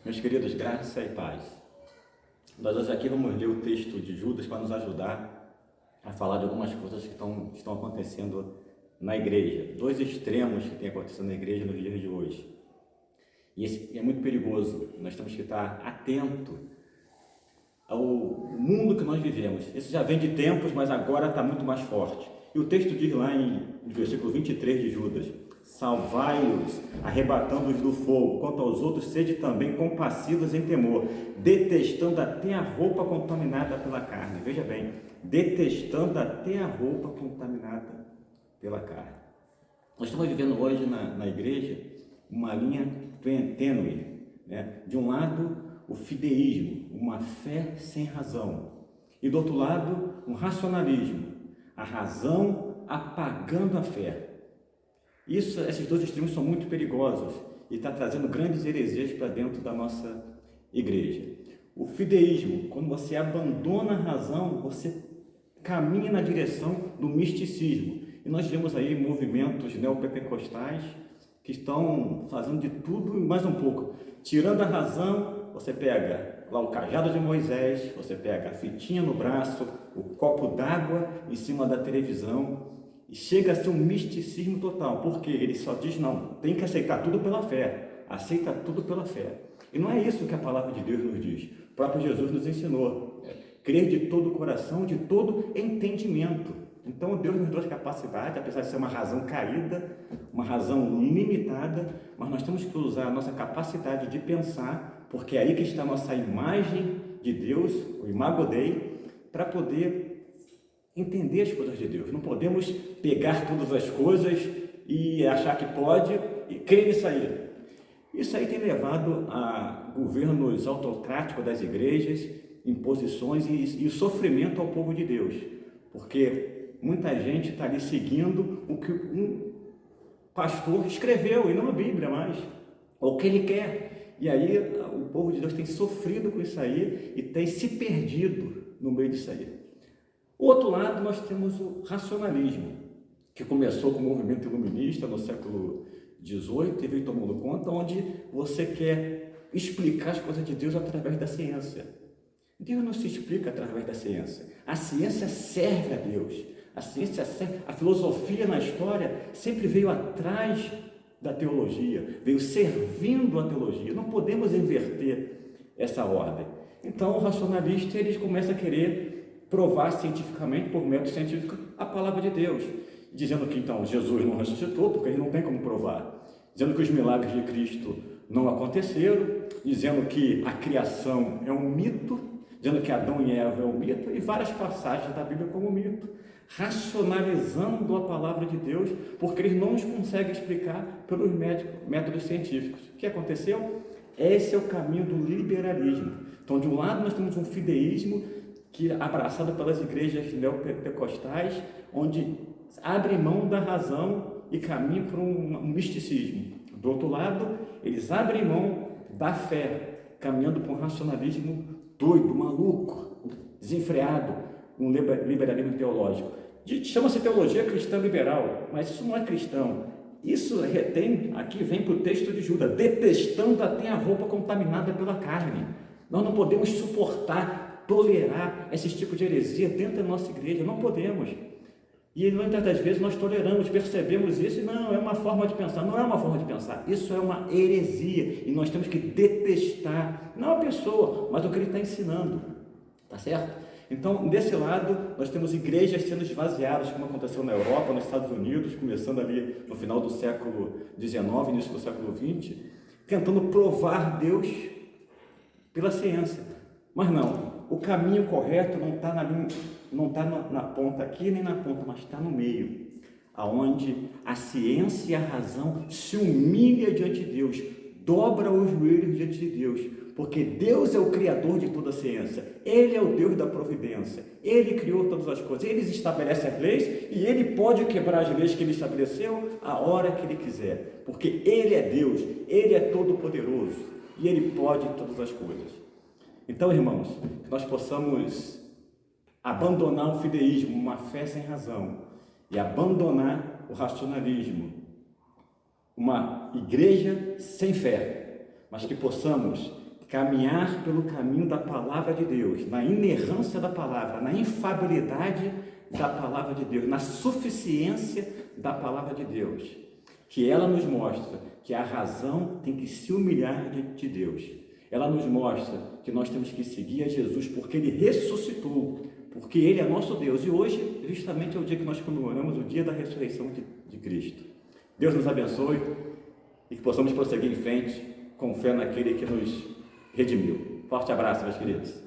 Meus queridos, graça e paz. Nós hoje aqui vamos ler o texto de Judas para nos ajudar a falar de algumas coisas que estão acontecendo na igreja. Dois extremos que têm acontecido na igreja nos dias de hoje. E esse é muito perigoso. Nós temos que estar atento ao mundo que nós vivemos. Esse já vem de tempos, mas agora está muito mais forte. E o texto diz lá no versículo 23 de Judas: salvai-os, arrebatando-os do fogo. Quanto aos outros, sede também compassivos em temor, detestando até a roupa contaminada pela carne. Veja bem, detestando até a roupa contaminada pela carne. Nós estamos vivendo hoje na igreja uma linha tênue, né? De um lado, o fideísmo, uma fé sem razão, e do outro lado, um racionalismo, a razão apagando a fé. Esses dois extremos são muito perigosos e está trazendo grandes heresias para dentro da nossa igreja. O fideísmo, quando você abandona a razão, você caminha na direção do misticismo. E nós vemos aí movimentos neopentecostais que estão fazendo de tudo e mais um pouco. Tirando a razão, você pega lá o cajado de Moisés, você pega a fitinha no braço, o copo d'água em cima da televisão, e chega a ser um misticismo total, porque ele só diz: não, tem que aceitar tudo pela fé, aceita tudo pela fé. E não é isso que a palavra de Deus nos diz. O próprio Jesus nos ensinou: crer de todo o coração, de todo entendimento. Então Deus nos deu capacidade, apesar de ser uma razão caída, uma razão limitada, mas nós temos que usar a nossa capacidade de pensar, porque é aí que está a nossa imagem de Deus, o imago Dei, para poder entender as coisas de Deus. Não podemos pegar todas as coisas e achar que pode e crer nisso aí. Isso aí tem levado a governos autocráticos das igrejas, imposições e sofrimento ao povo de Deus, porque muita gente está ali seguindo o que um pastor escreveu, e não a Bíblia mais, ou o que ele quer. E aí o povo de Deus tem sofrido com isso aí e tem se perdido no meio disso aí. O outro lado, nós temos o racionalismo, que começou com o movimento iluminista no século XVIII e veio tomando conta, onde você quer explicar as coisas de Deus através da ciência. Deus não se explica através da ciência. A ciência serve a Deus. A ciência serve, a filosofia na história sempre veio atrás da teologia, veio servindo a teologia. Não podemos inverter essa ordem. Então, o racionalista, ele começa a querer provar cientificamente, por método científico, a palavra de Deus, dizendo que então Jesus não ressuscitou, porque ele não tem como provar, dizendo que os milagres de Cristo não aconteceram, dizendo que a criação é um mito, dizendo que Adão e Eva é um mito, e várias passagens da Bíblia como mito, racionalizando a palavra de Deus, porque eles não os conseguem explicar pelos métodos científicos. O que aconteceu? Esse é o caminho do liberalismo. Então, de um lado, nós temos um fideísmo que abraçado pelas igrejas neopentecostais, onde abrem mão da razão e caminham para um misticismo. Do outro lado, eles abrem mão da fé, caminhando para um racionalismo doido, maluco, desenfreado, um liberalismo teológico. Chama-se teologia cristã liberal, mas isso não é cristão. Isso aqui vem para o texto de Judas: detestando até a roupa contaminada pela carne. Nós não podemos suportar, tolerar esse tipo de heresia dentro da nossa igreja, não podemos. E muitas das vezes nós toleramos, percebemos isso e não, é uma forma de pensar. Não é uma forma de pensar, isso é uma heresia e nós temos que detestar, não a pessoa, mas o que ele está ensinando, tá certo? Então, desse lado, nós temos igrejas sendo esvaziadas, como aconteceu na Europa, nos Estados Unidos, começando ali no final do século XIX, início do século XX, tentando provar Deus pela ciência. Mas não, o caminho correto não está na ponta aqui nem na ponta, mas está no meio, aonde a ciência e a razão se humilham diante de Deus, dobra os joelhos diante de Deus, porque Deus é o criador de toda a ciência, Ele é o Deus da providência, Ele criou todas as coisas, Ele estabelece as leis e Ele pode quebrar as leis que Ele estabeleceu a hora que Ele quiser, porque Ele é Deus, Ele é todo-poderoso e Ele pode todas as coisas. Então, irmãos, que nós possamos abandonar o fideísmo, uma fé sem razão, e abandonar o racionalismo, uma igreja sem fé, mas que possamos caminhar pelo caminho da palavra de Deus, na inerrância da palavra, na infalibilidade da palavra de Deus, na suficiência da palavra de Deus, que ela nos mostra que a razão tem que se humilhar diante de Deus. Ela nos mostra que nós temos que seguir a Jesus porque Ele ressuscitou, porque Ele é nosso Deus. E hoje, justamente, é o dia que nós comemoramos o dia da ressurreição de Cristo. Deus nos abençoe e que possamos prosseguir em frente com fé naquele que nos redimiu. Forte abraço, meus queridos.